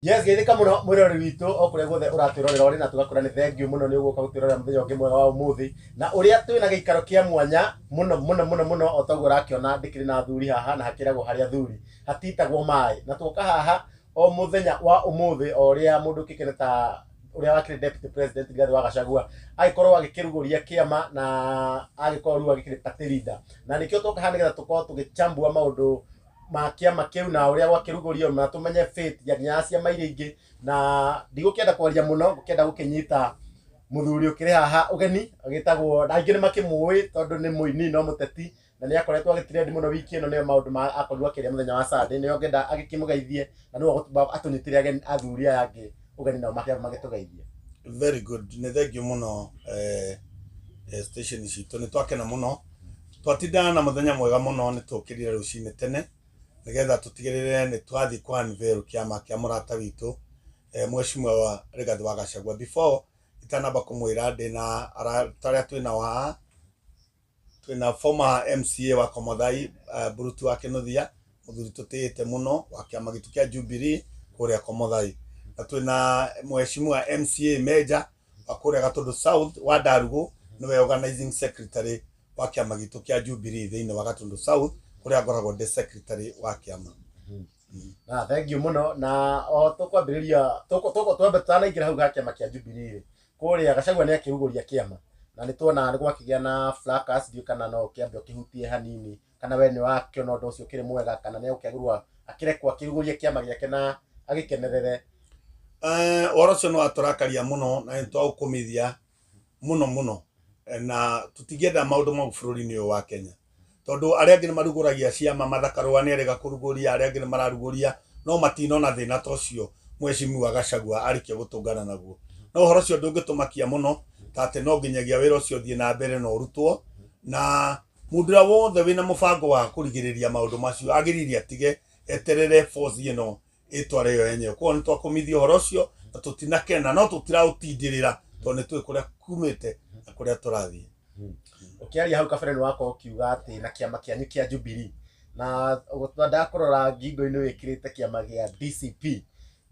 Yes, geithika muno mwirori witu okure guothe uratwirorera uri na tugakura ni thengiu muno ni uguka gutwirorera muthenya ungi mwega wa umuthi na uria twina giikaro kia mwanya muno otaguo urakiona ndikiri na thuri haha na hakiragwo haria thuri hatitagwo mai na tuka haha o muthenya wa umuthi uria mundu kikene ta uria wakire deputy president Rigathi wa Gachagua agikorwo agikiruguria kiama na agikorwo agikire party leader na nikio tuka haha nigetha tukorwo tugichambua maundu ma kiama kiu na uria gwakirugurio na tumenye faith ya nyacia maire ingi na ndigukenda kwaria muno ngukenda gukinyita muthuri ukire haha ugeni agitagwo na ingi ni makimui tondu ni muini no muteti na ni akoretwo agitrend muno wiki ino ni maundu ma akorwo akiria muthenya wa Sunday ni ngenda agikimugeithie na no atunyitire ageni athuri aya angi ugeni na magitugeithie. Very good. Ni thengio muno station citu ni twakena muno twatindana na muthenya mwega muno ni tukirire rucini tene nigetha tutigirire ni twathi kwa unveil kiama kia murata witu mheshimiwa wa Rigathi wa Gachagua. Before itanamba kumwira ndina taria twina former MCA wa Komothai Burutu wa Kinuthia muthuri tutiyite muno wa kiama gitu kia Jubilee kuria Komothai na twina mheshimiwa MCA Major wa kuria Gatundu South wa Darugu niwe organizing secretary wa kiama gitu kia Jubilee thiini wa Gatundu South kuria ngoragwo ndi secretary wa kiama. Na thank you muno na o tukwambiriria twambe tutanaingira hau ga kiama kia Jubilee kuria Gachagua ni akiruguria kiama na ni tuona ni gwakigia na fracas dio kana no kiambe kihutie hanini kana we ni wakio no ndocio kire mwega kana ni ukagurwa akirekwa akiruguria kiama giake na agikenerere. Orocio no aturakaria muno na ntwaukumithia muno na tutigienda maundu ma bururi-ini wa Kenya tondu aria angi ni maruguragia ciama mathakarwa ni erega kuruguria aria angi ni mararuguria no matinona thina tocio mheshimiwa Gachagua arikia gutungana naguo no horo cio ndungitumakia muno tate no nginyagia wira ucio thie na mbere no rutwo na mundura wothe wina mubango wa kurigiriria maundu macio agiriri atige eterere force ino itware yo yenyewe ko ni twakumithia horo ucio na tutinakena no tutirautindĩrĩra tondu twi kuria kumite na kuria turathie. Ukiaria hau kabere ni wako ukiuga ati na kiama kianyu kia Jubilee na utwenda kurora ngingo-ini wikirite kiama gia DCP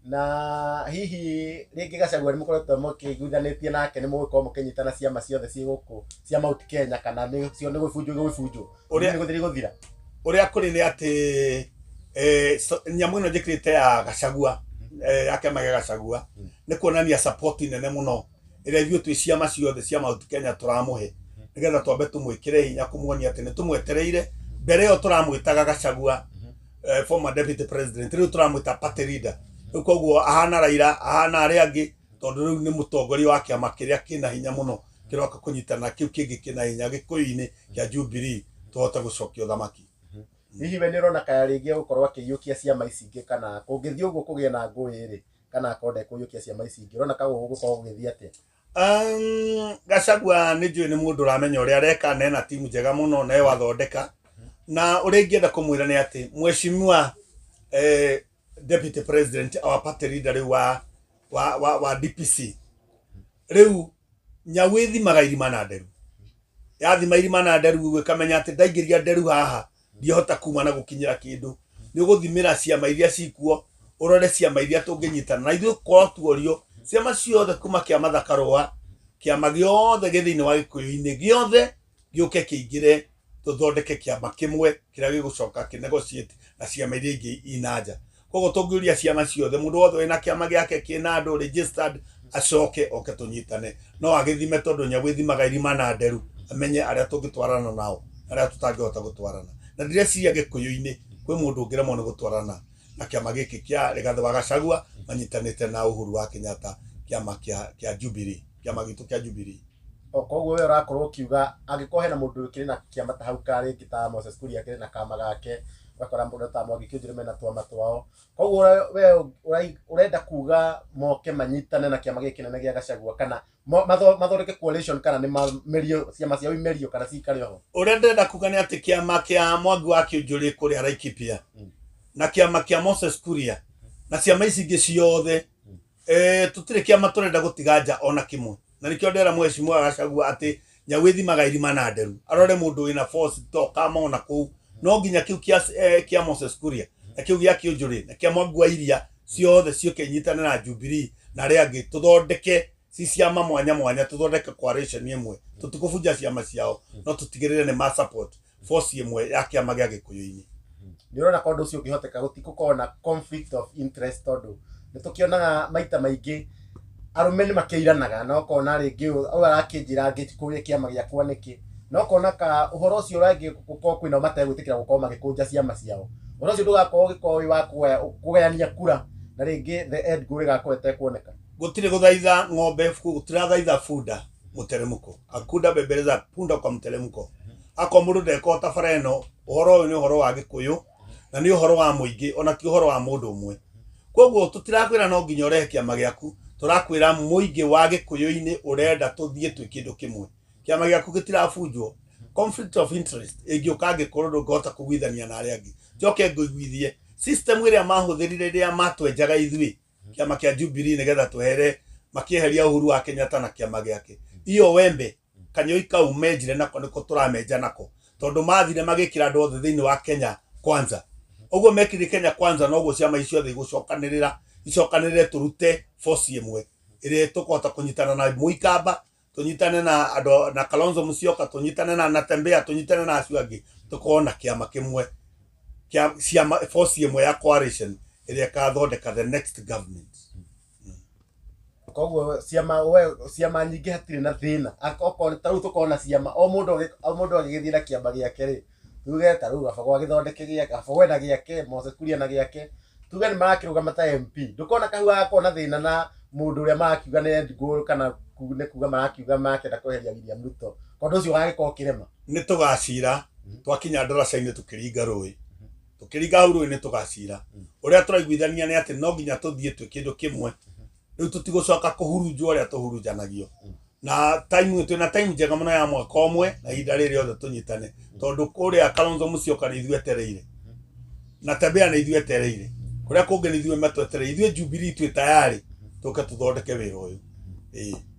na hihi ringi Gachagua ni mukoretwo mukiguithanitie nake ni mugukorwo mukinyitana ciama ciothe ci guku cia Mount Kenya kana ni cio ni gwibunjo uria ni guthira uria kuri ni ati nyamu ino njikirite ya Gachagua kiama gia Gachagua ni kuonania support nene muno iria ithuĩ twi ciama ciothe cia Mount Kenya turamuhe nigetha twambe tumwikire hinya kumuonia ati ni tumwetereire mbere yo turamwitaga Gachagua former deputy president riu turamwita party leader koguo ahana Raila ahana aria angi tondu riu ni mutongoria wa kiama kiria kina hinya muno kiroka kunyitana kiu kingi kina hinya gikuyu-ini kia Jubilee tuhota gucokia uthamaki. Hihi we ni rona kaya ringi gukorwo akiyukia ciama ici ingi kana kungithii uguo kugie na ngui ri kana akonde kuyukia ciama ici ingi rona kaguo gukorwo gugithii atia? Gachagua ni njui ni mundu uramenya uria areka na ena timu njega muno na wathondeka na uria ingienda kumwira ni ati mheshimiwa deputy president our party leader riu wa DPC riu nyawithi magairima na nderu yathima irima na nderu ikamenya ati ndaingiria nderu haha ndihota kuma na gukinyira kindu ni uguthimira ciama iria cikuo urore ciama iria tunginyitana na ithuĩ korwo tuorio ciama ciothe kuma kia mathakarwa kiama giothe githini wa gikuyu-ini giothe giuke kiingire tuthondeke kiama kimwe kiria gigucoka kinegotiate na ciama iria ingi inanja koguo tungiuria ciama ciothe mundu wothe wina kiama giake kina andu registered acoke oke tunyitane no agithime tondu nyawithimaga irima na nderu amenye aria tungitwarana nao aria tutangihota gutwarana na ndireciria gikuyu-ini kwi mundu ungiremwo ni gutwarana na kiama giki kia Rigathi wa Gachagua manyitanite na Uhuru wa Kenyatta kiama kia Jubilee kiama gitu kia Jubilee. Koguo we urakorwo ukiuga angikorwo hena mundu ukiri na kiama ta hau kari kita Moses Kuria akiri na kama gake wakora mundu ta Mwangi Kiunjuri mena twama twao koguo we urenda kuga moke manyitane na kiama giki nene gia Gachagua kana mathondeke coalition kana ni merio ciama cia merio kana cikari ho? Uria ndenda kuga ni ati kiama kia Mwangi wa Kiunjuri kuria Laikipia na kiama kia Moses Kuria na ciama ici ingi ciothe tutire kiama turenda gutiganja ona kimwe na nikio ndera mheshimiwa Gachagua ati nyawithimaga irima na nderu arore mundu wina force to kama ona ku no nginya kiu kia Moses Kuria na kiu gia Kiunjuri na kia Mwangi wa Iria ciothe ciuke nyitane na Jubilee na aria angi tuthondeke ciama mwanya mwanya tuthondeke coalition imwe tutikubuja ciama ciao no tutigirire ni ma support force imwe ya kiama gia Gikuyu-ini. Ni urona kondu ucio ngihoteka gutikukorwo na conflict of interest tondu nitukionaga maita maingi arume ni makeiranaga no kona ringi au arakinjira ngikuria kiama giakwa niki no kona ka uhoro ucio rangi gukorwo kwina mategwitikira gukorwo magikunja ciama ciao uhoro ucio ndugakorwo gikowi wa kugayania kura na ringi the end goal gakwete kuoneka gutire guthaitha ng'ombe gutirathaitha funda muteremuko akunda bebeleza punda kwa muteremuko ako mundu ndeko tabara eno uhoro uyu ni uhoro wa Gikuyu na ni uhoro wa muingi ona ti uhoro wa mundu umwe koguo tutirakwira no nginya urehe kiama giaku turakwira muingi wa Gikuyu-ini urenda tuthie twi kindu kimwe kiama giaku gitirabunjwo conflict of interest ingioka Gikuyu ndungota kugwithania na aria angi njoke ngwithie system iria mahuthirire ria matwenjaga ithui kiama kia Jubilee nigetha twehere makieheria Uhuru wa Kenyatta na kiama giake iyo wembe kanyoi kau menjire nako niko turamenja nako tondu mathire magikira andu othe thiini wa Kenya kwanza uguo mekire Kenya kwanza noguo ciama icio thi icokanirire turute force imwe ire tukota kunyitana na Muikamba tunyitane na andu na Kalonzo Musyoka tunyitane na Natembeya tunyitane na acio angi tukona kiama kimwe kia ciama force imwe ya coalition ire kathondeka the next government. Koguo ciama nyingi hatire na thina akoko taru tukona ciama o mundu agigithira kiamba giake ri tuge taru gabagwa githondeke giake gabagwa na giake Moses Kuria na giake tuge ni marakirugama ta MP ndukona kahua akona thina na mundu uria marakiuga ni end goal kana kuga marakiuga make na kweheria William Ruto kondu ucio gagiko kirema ni tugacira twakinya ndaraca-ini tukiringa rui tukiringa rui ni tugacira uria turaiguithania ni ati no nginya tuthie twi kindu kimwe riu tutigucoka kuhurunjwo uria tuhurunjanagio na time twina time njega muno ya mwaka umwe na ihinda riri othe tunyitane tondu kuria Kalonzo Musyoka ni ithuetereire na Natembeya ni ithuetereire kuria kungi ni ithuĩ matwetereire ithuĩ Jubilee twi tayari tuke tuthondeke wira uyu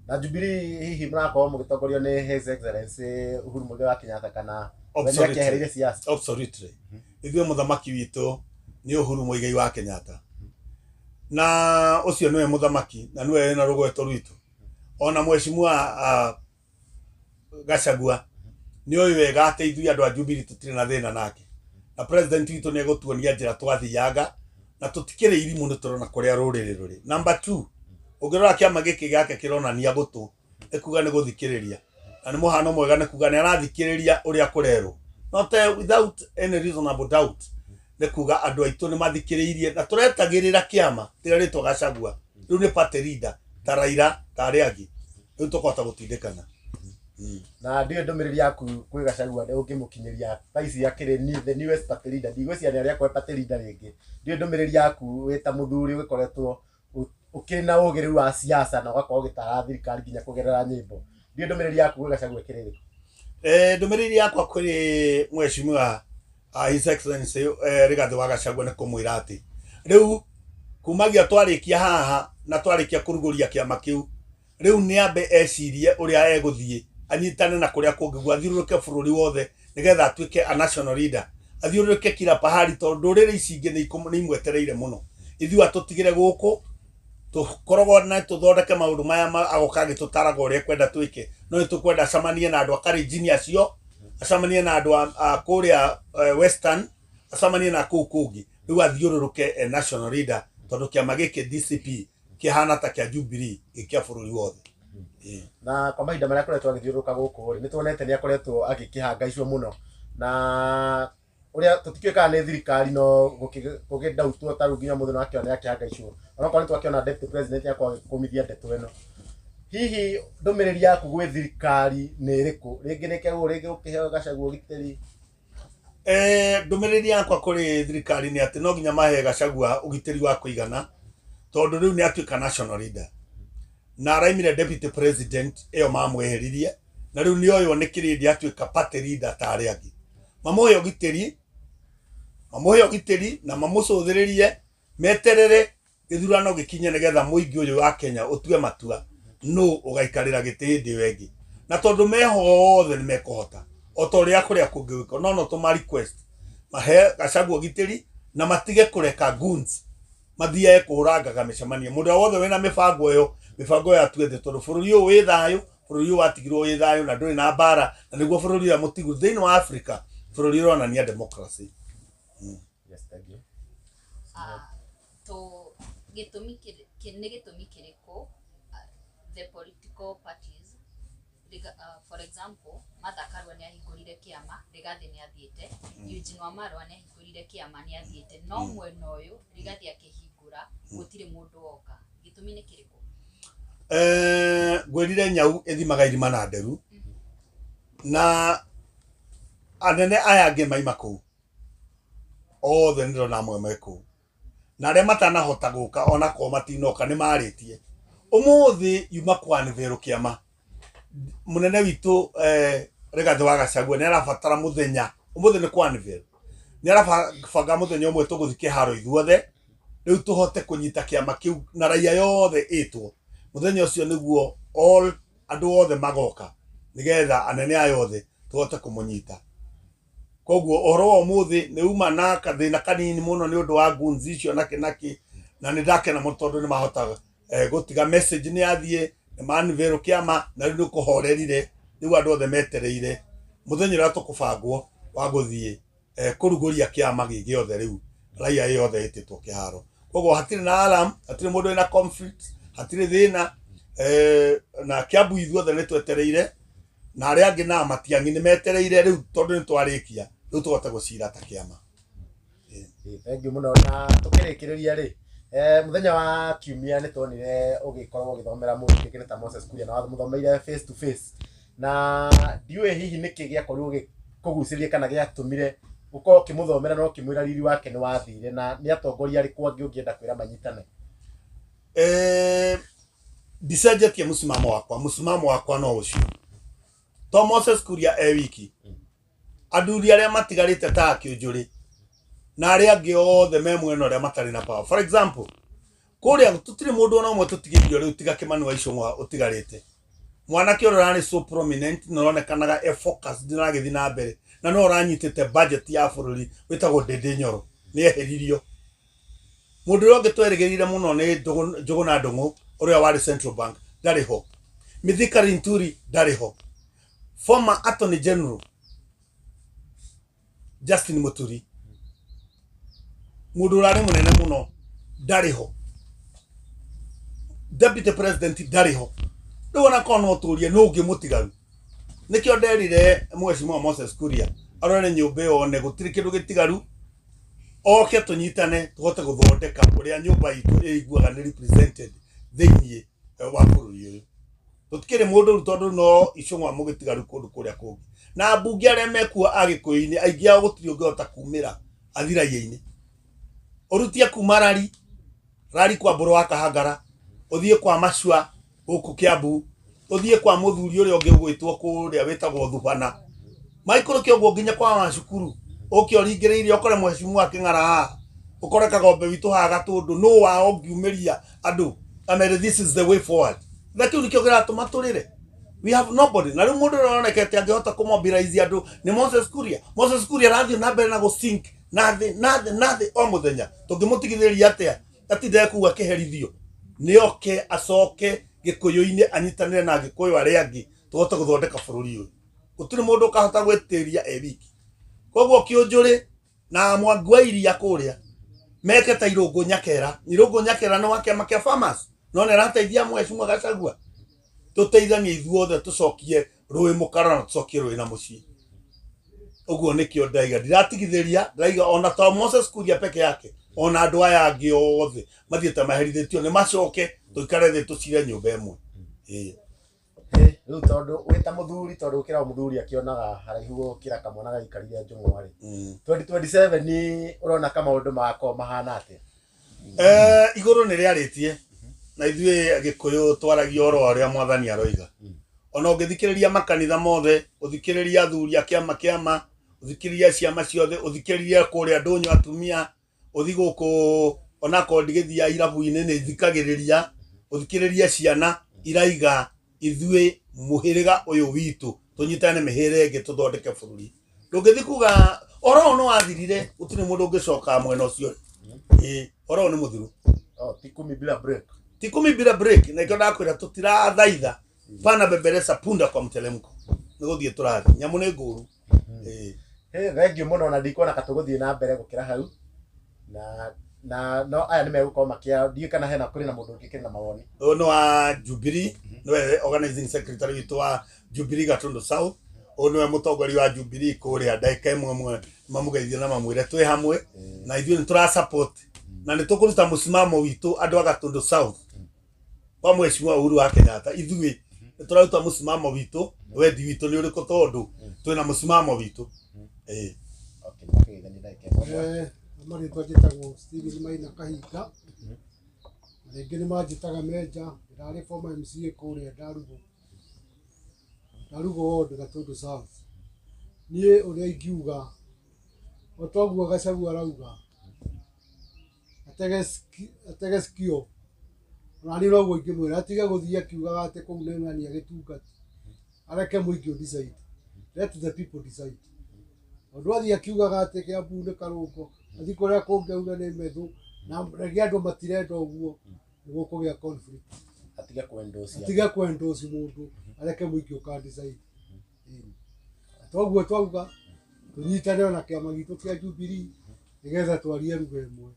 na Jubilee hihi murakorwo mugitongorio ni His Excellency Uhuru Muigai wa Kenyatta kana wenekehereire siasa absolutely ithuĩ muthamaki witu ni Uhuru Muigai wa Kenyatta na ucio niwe muthamaki na niwe na rugweto rwitu ona mheshimiwa Gachagua ni oyu wega ate ithuĩ andu a Jubilee tutire na thina nake na president witu ni gutuonia njira twathiaga na tutikire irimu ni turona kuria ruriri ruri. Number 2 ugirora kiama giki giake kironania gutu ekuga ni guthikiriria na ni muhano mwega ni kuga ni arathikiriria uria kurero not without any reasonable doubt ni kuga andu aitu ni mathikiriirie na turetagirira kiama tira ritwa Gachagua riu ni party leader ta Raila ta aria angi riu tukota gutindikana na ndio ndomiriri yaku kwi Gachagua ndio ukimukinyiria taici yakire ni the newest party leader ndigwiciria ni aria kwa party leader ringi ndio ndomiriri yaku wita muthuri ukoretwo ukiri na ugiriru wa siasa na ugakorwo gitara thirikari nginya kugerera nyimbo ndio ndomiriri yaku kwi Gachagua kiriri ndomiriri yakwa kuri mheshimiwa His Excellency Rigathi wa Gachagua ni kumwira ati riu kumagia twarikia haha na twarikia kuruguria kiama kiu riu ni ambe ecirie uria eguthie anyitane na kuria kungi gwathiuruke bururi wothe nigetha atuike a national leader athiuruke kila pahali tondu riri ici ingi ni imwetereire muno ithu atutigire guku tukorogo na tuthondeke maundu maya agokage tutaraga uria kwenda twike no tukwenda acamanie na andu akari jini acio acamanie na andu kuria western acamanie na kungi riu athiuruke national leader tondu kiama giki DCP kihana ta kia Jubilee ikia bururi wothe na kwa mahinda maria akoretwo agithiuruka guku ni tuonete ni akoretwo agikihangaicwo muno na uria tutikiuka ni thirikari no gugidautu taru nginya muthono akiona akihangaicwo ona kwa twakiona deputy president yakwa kumithia ndeto eno hihi ndomiriri yaku gwi thirikari ni iriku ringi nikegu ringi ukiheo Gachagua ugiteri ndomiriri yakwa kuri thirikari ni ati no nginya mahe Gachagua ugiteri wa kuigana tondu riu ni atuika national leader na araimire deputy president eyo mamweheririe na riu ni oyo ni kirindi atuika party leader ta aria angi mamuhe ugiteri na mamucuthiririe meterere githurano gikinye nigetha muingi uyu wa Kenya utue matua no ugaikarira giti hindi wengi na tondu meho othe ni mekuhota otoria kuria kungiwiko no tuma request mahe Gachagua ugiteri na matige kureka goons mathiae kuhurangaga mĩcemanio mũndũ wothe wĩna mĩbango ya twethe tondũ bũrũri ũyũ wĩ thayũ bũrũri ũyũ watigirwo wĩ thayũ na ndũrĩ na mbara na nĩguo bũrũri ũrĩa mũtigu thĩinĩ wa Africa bũrũri ũronania democracy. Yes, thank you. To gĩtũmi kĩrĩkũ the political parties for example Martha Karua nĩ ahingũrire kĩama Rigathi nĩ athiĩte Eugene Wamalwa nĩ ahingũrire kĩama nĩ athiĩte no mwena ũyũ Rigathi akĩhingũra gũtirĩ mũndũ woka gĩtũmi nĩ kĩrĩkũ? Gwĩrire nyau ĩthimaga irima na nderu na anene aya angĩ maima kũu othe ndĩrona amwe me kũu na arĩa matanahota gũka ona ko matinoka nĩ marĩtie ũmũthĩ yuma kwanĩrĩrwo kĩama munene witũ Rigathi wa Gachagua nĩ arabatara mũthenya ũmũthĩ nĩ kwanĩrĩrwo nĩ arabanga mũthenya ũmwe tũgũthiĩ kĩharo ithuothe rĩu tũhote kũnyita kĩama kĩu na raia yothe ĩtwo mũthenya ũcio nĩguo andũ othe magoka nĩgetha anene aya othe tũhote kũmũnyita. Koguo ũhoro wa ũmũthĩ nĩ uma na kathĩna kanini mũno nĩ ũndũ wa goons icio naki na nĩ ndakena mũno tondũ nĩ mahotaga gũtiga message nĩ athiĩ nĩ manĩrĩrwo kĩama na rĩu nĩ kũhorerire rĩu andũ othe metereire mũthenya ũrĩa tũkũbangwo wa gũthiĩ kũrugũria kĩama gĩkĩ othe rĩu raia yothe ĩtĩtwo kĩharo. Koguo hatirĩ na alarm, hatirĩ mũndũ wĩna conflict, hatirĩ thĩna na Kiambu ithuothe nĩ twetereire na arĩa angĩ na Matiang'i nĩ metereire rĩu tondũ nĩ twarĩkia rĩu tũhote gũcira ta kĩama. Thank you mũno na tũkĩrĩkĩrĩria rĩ mũthenya wa kiumia nĩ tuonire ũgĩkorwo ũgĩthomera mũndũ kĩngĩ ta Moses Kuria na mũthomeire face to face na ndiũĩ hihi nĩkĩ gĩakorirwo gĩkũgucĩrĩria kana gĩatũmire uko kimuthomera no kimwira riri wake ni wathire na ni atongoria ari kwa ngienda kwira manyitane. Disajetie musimamo wakwa no ucio to Moses Kuria wiki aduri aria matigarite ta Kĩũnjũrĩ na aria angĩ othe me mwena aria matari na power. For example kuria tutire mundu ona umwe tutigirio riu tiga Kimani wa Icũng'wa utigarite mwanake urani so prominent noronekanaga focus ndiragithi na mbere na no ranyitite budget ya bururi witagwo Ndindi Nyoro ni eheririo mundu ro ngitweregerire muno ni Njũgũna Ndung'u uria wari Central Bank ndari ho Mithika Linturi ndari ho former Attorney General Justin Muturi mundu urari munene muno ndari ho Deputy President ndari ho ndona kono turie no ngimutigaru nikio nderire Mheshimiwa Moses Kuria arore nyumba yone gutiri kindu gitigaru oke tunyitane tuhote guthondeka uria nyumba itu iguaga ni represented thĩinĩ wa bũrũri ũyũ tutikire mundu tondu no Icũng'wa mugitigaru kundu kuria kungi na mbunge aria mekuo Agĩkũyũ-inĩ aingĩ ao gutiri ungihota kumira athiraia-inĩ urutie kuma rari kwa Mbũrũ wa Kahangara uthie kwa Macua guku Kiambu uthie kwa muthuri uria ungi ugwitwo kuria witagwo Thubana maikũrũkia ũguo nginya kwa macukuru ukio ringĩrĩirie ukore Mheshimiwa Kĩng'ara ukore Kagombe witũ ha Gatũndũ no wao ngiumeria andu and this is the way forward that you nikio giratuma turire we have nobody na rĩu mundu uronekete angihota kumobilize andu ni Moses Kuria rathi na mbere na gusink nathi o muthenya tungimutigithĩria atia atinde kuga kĩherithio nioke acoke Gĩkũyũ-inĩ anyitanire na Agĩkũyũ aria angĩ tuhote guthondeka bũrũri ũyũ gutiri mundu ukahota gwetiria wiki. Koguo Kĩũnjũrĩ na Mwangi wa Iria kuria meke ta Irũngũ Nyakera no wake makia farmers no ne rateithia Mheshimiwa Gachagua tuteithanie ithuothe tucokie rũĩ mũkara na tucokie rũĩ na mũciĩ. Ũguo nĩkĩo ndaiga ndiratigithĩria ndaiga ona ta Moses Kuria peke yake ona andu aya angĩ othe mathiĩte maherithĩtio nĩ macoke tuikare thĩ tucire nyũmba ĩmwe. Rĩu tondu wita muthuri tondu ukira muthuri akionaga haraihu gukira kamwana gaikarire Njũng'wa ri 2027 ni urona kama maundu mako mahana atia? Iguru ni riaritie na ithuĩ Agĩkũyũ twaragia oro aria mwathani aroiga ona ũngĩthikĩrĩria makanitha mothe ũthikĩrĩria athuri a kĩama ũthikĩrĩria ciama ciothe ũthikĩrĩria kũrĩa ndũnyũ atumia uthi gũkũ ona ko ndigithia irabu-inĩ nĩ thikagĩrĩria ũthikĩrĩria ciana iraiga ithuĩ mũhĩrĩga ũyũ witũ tunyitane mĩhĩrĩga ĩngĩ tuthondeke bũrũri ndũngĩthi kuga oro no wathirire gũtirĩ mũndũ ũngĩcoka mwena ũcio oro nĩ mũthiru. ti 10 bila break. Ti 10 bila break na ikyo ndakwira tutirathaitha pana beberesa punda kwa mtelemko niguthie turathi nyamu ni nguru Thengiũ mũno na ndikuona katũgũthiĩ na mbere gũkĩra hau no aya nĩ megũkorwo ndiũĩ kana hena kũrĩ na mũndũ ũngĩ kĩrĩ na mawoni. Ũyũ nĩ wa Jubilee nĩwe organizing secretary witũ wa Jubilee Gatundu South. Ũyũ nĩwe mũtongoria wa Jubilee kũrĩa ndagĩka ĩmwe mamũgeithie na mamwĩre twĩ hamwe na ithuĩ nĩ tũra support na nĩ tũkũruta mũsimamo witũ andũ a Gatundu South kwa Mheshimiwa Uhuru wa Kenyatta. Ithuĩ nĩ tũraruta mũsimamo witũ wendi witũ nĩ ũrĩkũ tondũ twĩna mũsimamo witũ. Marĩtwa njĩtagwo Stephen Maina Kahinga, rĩngĩ nĩ manjĩtaga Menja, ndarĩ former MCA kũrĩa Ndarugo ward Gatundu South. Niĩ ũrĩa ingiuga o toguo Gachagua arauga atege sikio, na niĩ noguo ingĩmwĩra atige gũthiĩ akiugaga atĩ kũu nĩ ng'ani agĩtungati, areke mũingĩ decide, let the people decide. Ũndũ athiĩ akiugaga atĩ Kiambu nĩ karũngo, athiĩ kũrĩa kũngĩaura nĩ methu, na rĩngĩ andũ matirenda ũguo, nĩguo kũgĩa conflict. Atige kwendosi mũndũ, areke mũingĩ ũka-decide. Toguo twauga tũnyitane na kĩama gitũ kĩa Jubilee nĩgetha twarie lugha ĩmwe.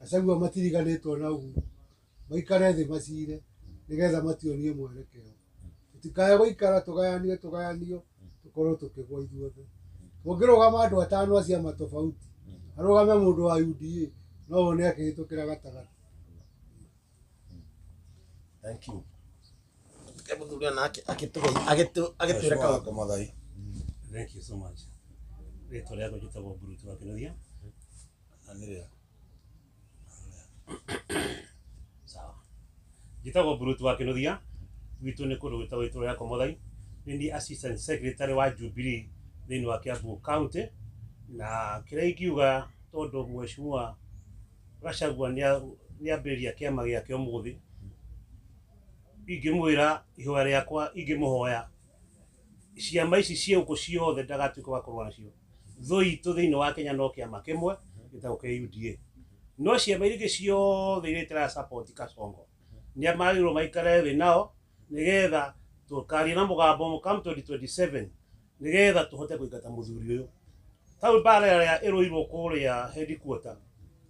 Gachagua matiriganĩtwo na Uhuru, maikare thĩ macire nĩgetha mationie mwerekeo. Tũtikae gũikara tũgayanio tũkorwo tũkĩgwa ithuothe. Tũngĩrũgama andũ atano a ciama tofauti, arũgame mũndũ wa UDA, no wone akĩhĩtũkĩra gatagatĩ. Thank you. Agĩtwĩra kaũndũ Mathai. Thank you so much. Rĩtwa rĩakwa njĩtagwo Bruce wa Kĩnuthia. Sawa. Njĩtagwo Bruce wa Kĩnuthia. Gwitũ nĩ kũndũ gwĩtagwo Itũũra rĩa Komothai. Nĩ assistant secretary wa Jubilee thĩinĩ wa Kiambu County. Na kĩrĩa ingiuga tondũ Mheshimiwa Gachagua nĩambĩrĩria kĩama gĩake ũmũthĩ, ingĩmwĩra ihoya rĩakwa ingĩmũhoya ciama ici ciũkũ ciothe ndagatuĩke wa kũrũa nacio. Thũ itũ thĩinĩ wa Kenya no kĩama kĩmwe gĩtagwo kĩa UDA, no ciama iria ciothe iria itara support Kasongo nĩ magĩrĩirwo maikare thĩ nao nĩgetha tũkaria na mũgambo come 2027 nĩgetha tũhote kũingata mũthuri ũyũ. Tau mbara ĩrĩa ĩrũirwo kũrĩa headquarter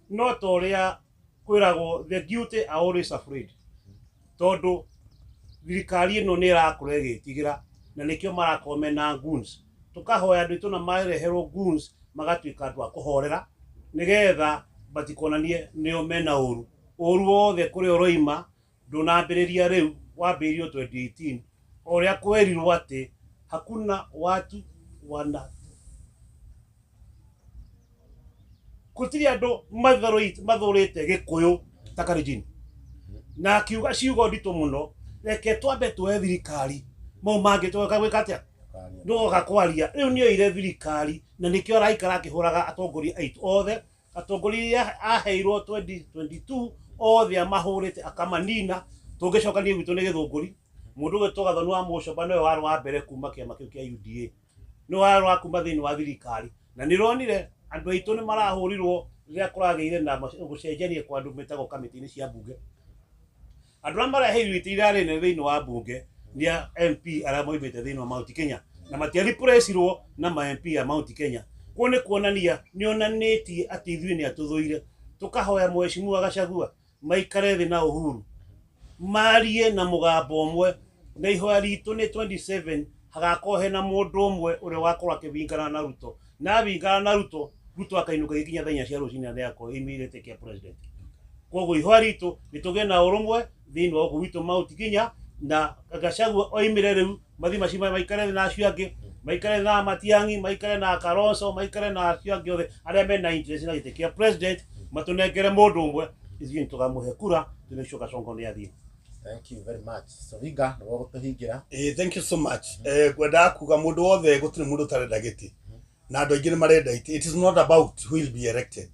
no ta ũrĩa kwĩragwo the guilty are always afraid, tondũ thirikari ĩno nĩ ĩrakũra ĩgĩtigĩra na nĩkĩo marakorwo mena goons. Tũkahoya andũ aitũ na mareherwo goons magatuĩka andũ a kũhorera nĩgetha matikonanie nĩo mena ũru wothe kũrĩa ũroima ndũnambĩrĩria rĩu wambĩrĩirio 2018 ũrĩa kwerirwo atĩ hakuna watu wana gũtirĩ andũ mathũrĩte Gĩkũyũ ta Kalenjin, na akiuga ciugo nditũ mũno. Reke twambe tuoe thirikari mau mangĩ tũgoka gwĩka atĩa, ndũgoka kwaria rĩu nĩoire thirikari na nĩkĩo araikara akĩhũraga atongoria aitũ othe. Atongoria aheirwo 2022 othe amahũrĩte akamanina. Tũngĩcokanie gwitũ nĩ Gĩthũngũri, mũndũ ũgĩtwo Gathoni wa Mũcomba nĩwe warĩ wa mbere kuma kĩama kĩu kĩa UDA, nĩwe warĩ wa kuma thĩinĩ wa thirikari, na nĩronire andũ aitũ nĩ marahũrirwo rĩrĩa kũragĩire na gũcenjania kwa andũ metagwo kamĩtĩ-inĩ cia mbunge. Andũ arĩa mareheirwo itĩ irarĩ nene thĩinĩ wa mbunge nĩ MP arĩa moimĩte thĩinĩ wa Mount Kenya na matiaripressirwo na ma MP a Mount Kenya. Kuo nĩ kuonania nĩonanĩtie atĩ ithuĩ nĩ atũthũire. Tũkahoya Mheshimiwa Gachagua maikare thĩ na Uhuru marie na mũgambo ũmwe, na ihoya ritũ nĩ 27 hagakorwo hena mũndũ ũmwe ũrĩa wakorwo akĩbingana na Ruto, na abingana na Ruto akainũka gĩkinya thaa 4 cia rũcinĩ na yakorwo immediate kĩa president. Koguo ihoya ritũ nĩ tũgĩe na ũrũmwe thĩinĩ wa gũkũ gwitũ Mount Kenya, na Gachagua oimĩre rĩu mathi macima maikare thĩ na acio angĩ, maikare na Matiang'i, maikare na Kalonzo, maikare na acio angĩ othe arĩa mena interest na gĩtĩ kĩa president, matũnengere mũndũ ũmwe ithuĩ tũkamũhe kura tũnĩcio Kasongo nĩ athiĩ. Thank you very much. Soviga nĩwe gũtũhingira. Thank you so much. Ngwenda kuga mũndũ wothe gũtirĩ mũndũ ũtarenda gĩtĩ na andũ aingĩ nĩ marenda itĩ. It is not about who will be elected,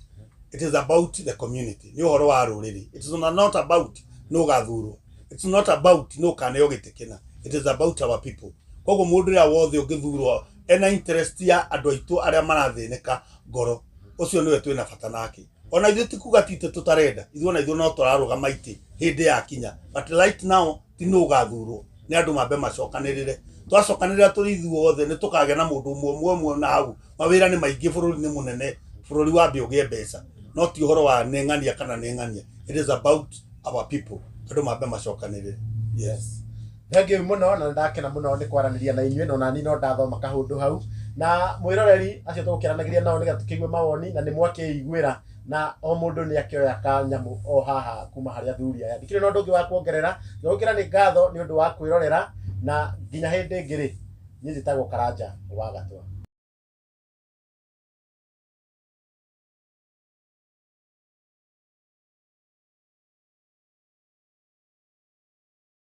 it is about the community. Nĩ ũhoro wa rũrĩrĩ. It is not about no gathurwo, it is not about no kaneo gĩtĩ kĩna, it is about our people. Koguo mũndũ ũrĩa wothe ũngĩthurwo ena interest ya andũ aitũ arĩa marathĩnĩka ngoro, ũcio nĩwe twĩna bata nake. ona ithuĩ tikuga titĩ tũtarenda ithuĩ ona ithuĩ no tũrarũgama itĩ hĩndĩ ya kinya but right now ti nũ ũgathurwo nĩ andũ mambe macokanĩrĩre twacokanĩrĩra tũrĩ ithuothe nĩ tũkagĩa na mũndũ ũmwe na hau mawĩra nĩ maingĩ bũrũri-inĩ mũnene bũrũri wambe ũgĩe mbeca no ti ũhoro wa neng'ania kana neng'ania it is about our people andũ mambe macokanĩrĩre yes thengiũ mũno na ndakena mũno nĩ kwaranĩria na inyuĩ no nani no ndathoma kaũndũ hau na mwĩroreri acio tũgũkĩaranagĩria nao nĩgetha tũkĩigue mawoni na nĩ mwakĩiguĩra na o mũndũ nĩ akĩoya kanyamũ o haha kuma harĩ athuri aya ndikĩrĩ na ũndũ ũngĩ wa kuongerera gũkĩra nĩ ngatho nĩ ũndũ wa kwĩrorera na nginya hĩndĩ ĩngĩ rĩ niĩ njĩtagwo Karanja wa Gatwa.